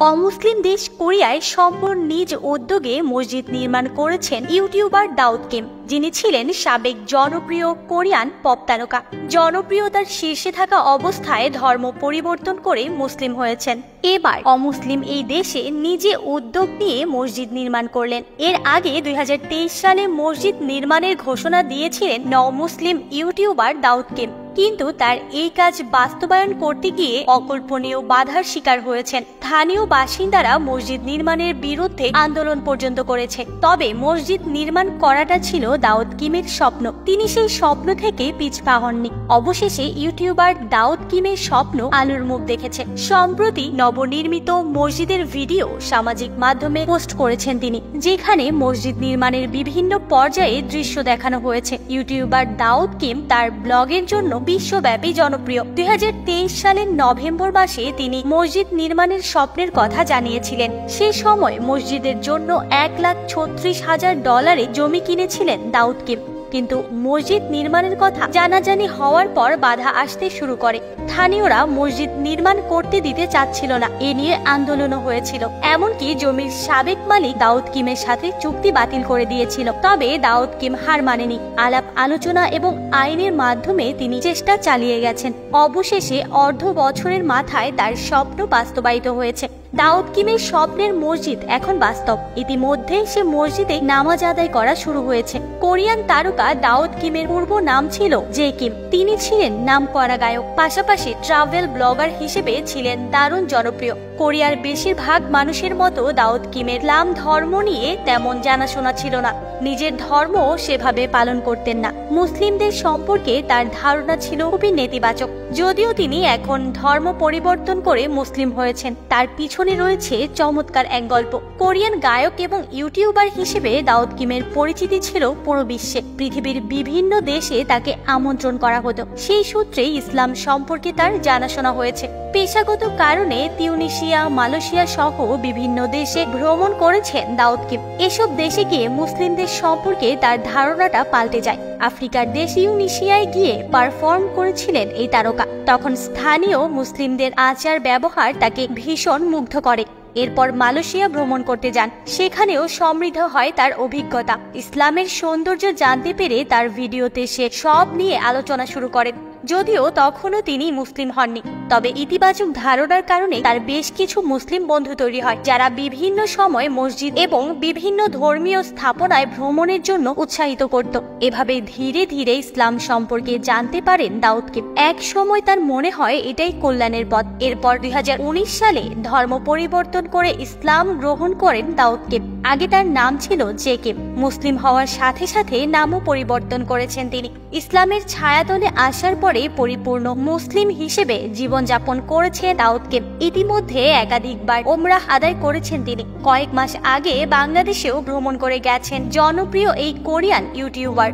অমুসলিম দেশ কোরিয়ায় সম্পূর্ণ নিজ উদ্যোগে মসজিদ নির্মাণ করেছেন ইউটিউবার দাউদ কিম, যিনি ছিলেন সাবেক জনপ্রিয় কোরিয়ান পপ তারকা। জনপ্রিয়তার শীর্ষে থাকা অবস্থায় ধর্ম পরিবর্তন করে মুসলিম হয়েছেন। এবার অমুসলিম এই দেশে নিজে উদ্যোগ নিয়ে মসজিদ নির্মাণ করলেন। এর আগে 2023 সালে মসজিদ নির্মাণের ঘোষণা দিয়েছিলেন মুসলিম ইউটিউবার দাউদ কিম, কিন্তু তার এই কাজ বাস্তবায়ন করতে গিয়ে অকল্পনীয় বাধার শিকার হয়েছেন। স্থানীয় বাসিন্দারা মসজিদ নির্মাণের বিরুদ্ধে আন্দোলন পর্যন্ত করেছে। তবে মসজিদ নির্মাণ করাটা ছিল দাউদ কিমের স্বপ্ন। তিনি সেই স্বপ্ন থেকে পিছপা হননি। অবশেষে ইউটিউবার দাউদ কিমের স্বপ্ন আলোর মুখ দেখেছে। সম্প্রতি নবনির্মিত মসজিদের ভিডিও সামাজিক মাধ্যমে পোস্ট করেছেন তিনি, যেখানে মসজিদ নির্মাণের বিভিন্ন পর্যায়ে দৃশ্য দেখানো হয়েছে। ইউটিউবার দাউদ কিম তার ব্লগের জন্য বিশ্বব্যাপী জনপ্রিয়। 2023 সালের নভেম্বর মাসে তিনি মসজিদ নির্মাণের স্বপ্নের কথা জানিয়েছিলেন। সে সময় মসজিদের জন্য $1,36,000 জমি কিনেছিলেন দাউদ কিম। কিন্তু মসজিদ নির্মাণের কথা জানাজানি হওয়ার পর বাধা আসতে শুরু করে। স্থানীয়রা মসজিদ নির্মাণ করতে দিতে চাচ্ছিল না। এ নিয়ে আন্দোলনও হয়েছিল। এমনকি জমির সাবেক মালিক দাউদ কিমের সাথে চুক্তি বাতিল করে দিয়েছিল। তবে দাউদ কিম হার মানেনি। আলাপ আলোচনা এবং আইনের মাধ্যমে তিনি চেষ্টা চালিয়ে গেছেন। অবশেষে অর্ধ বছরের মাথায় তার স্বপ্ন বাস্তবায়িত হয়েছে। দাউদ কিমের স্বপ্নের মসজিদ এখন বাস্তব। ইতিমধ্যে সে মসজিদে নামাজ আদায় করা শুরু হয়েছে। কোরিয়ান তারকা দাউদ কিমের পূর্ব নাম ছিল জে কিম। তিনি ছিলেন নামকরা গায়ক, পাশাপাশি ট্রাভেল ব্লগার হিসেবে ছিলেন দারুণ জনপ্রিয়। কোরিয়ার বেশিরভাগ মানুষের মতো দাউদ কিমের ইসলাম ধর্ম নিয়ে তেমন জানাশোনা ছিল না। নিজের ধর্ম সেভাবে পালন করতেন না। মুসলিমদের সম্পর্কে তার ধারণা ছিল খুবই নেতিবাচক। যদিও তিনি এখন ধর্ম পরিবর্তন করে মুসলিম হয়েছেন, তার পিছনে রয়েছে চমৎকার এক গল্প। কোরিয়ান গায়ক এবং ইউটিউবার হিসেবে দাউদ কিমের পরিচিতি ছিল পুরো বিশ্বে। পৃথিবীর বিভিন্ন দেশে তাকে আমন্ত্রণ করা হতো। সেই সূত্রে ইসলাম সম্পর্কে তার জানাশোনা হয়েছে। পেশাগত কারণে তিউনিসিয়া, মালয়েশিয়া সহ বিভিন্ন দেশে ভ্রমণ করেছেন দাউদ কিম। এসব দেশে গিয়ে মুসলিমদের সম্পর্কে তার ধারণাটা পাল্টে যায়। আফ্রিকার দেশ তিউনিসিয়ায় গিয়ে পারফর্ম করেছিলেন এই তারকা। তখন স্থানীয় মুসলিমদের আচার ব্যবহার তাকে ভীষণ মুগ্ধ করে। এরপর মালয়েশিয়া ভ্রমণ করতে যান। সেখানেও সমৃদ্ধ হয় তার অভিজ্ঞতা। ইসলামের সৌন্দর্য জানতে পেরে তার ভিডিওতে সে সব নিয়ে আলোচনা শুরু করেন। যদিও তখনও তিনি মুসলিম হননি, তবে ইতিবাচক ধারণার কারণে তার বেশ কিছু মুসলিম বন্ধু তৈরি হয়, যারা বিভিন্ন সময় মসজিদ এবং বিভিন্ন ধর্মীয় স্থাপনায় ভ্রমণের জন্য উৎসাহিত করত। এভাবে ধীরে ধীরে ইসলাম সম্পর্কে জানতে পারেন দাউদ কিম। এক সময় তার মনে হয় এটাই কল্যাণের পথ। এরপর 2019 সালে ধর্ম পরিবর্তন করে ইসলাম গ্রহণ করেন দাউদ কিম। আগে তার নাম ছিল জে কিম। মুসলিম হওয়ার সাথে সাথে নামও পরিবর্তন করেছেন তিনি। ইসলামের ছায়াতলে আসার পরে পরিপূর্ণ মুসলিম হিসেবে জীবনযাপন করেছেন দাউদ কিম। ইতিমধ্যে একাধিকবার ওমরাহ আদায় করেছেন তিনি। কয়েক মাস আগে বাংলাদেশেও ভ্রমণ করে গেছেন জনপ্রিয় এই কোরিয়ান ইউটিউবার।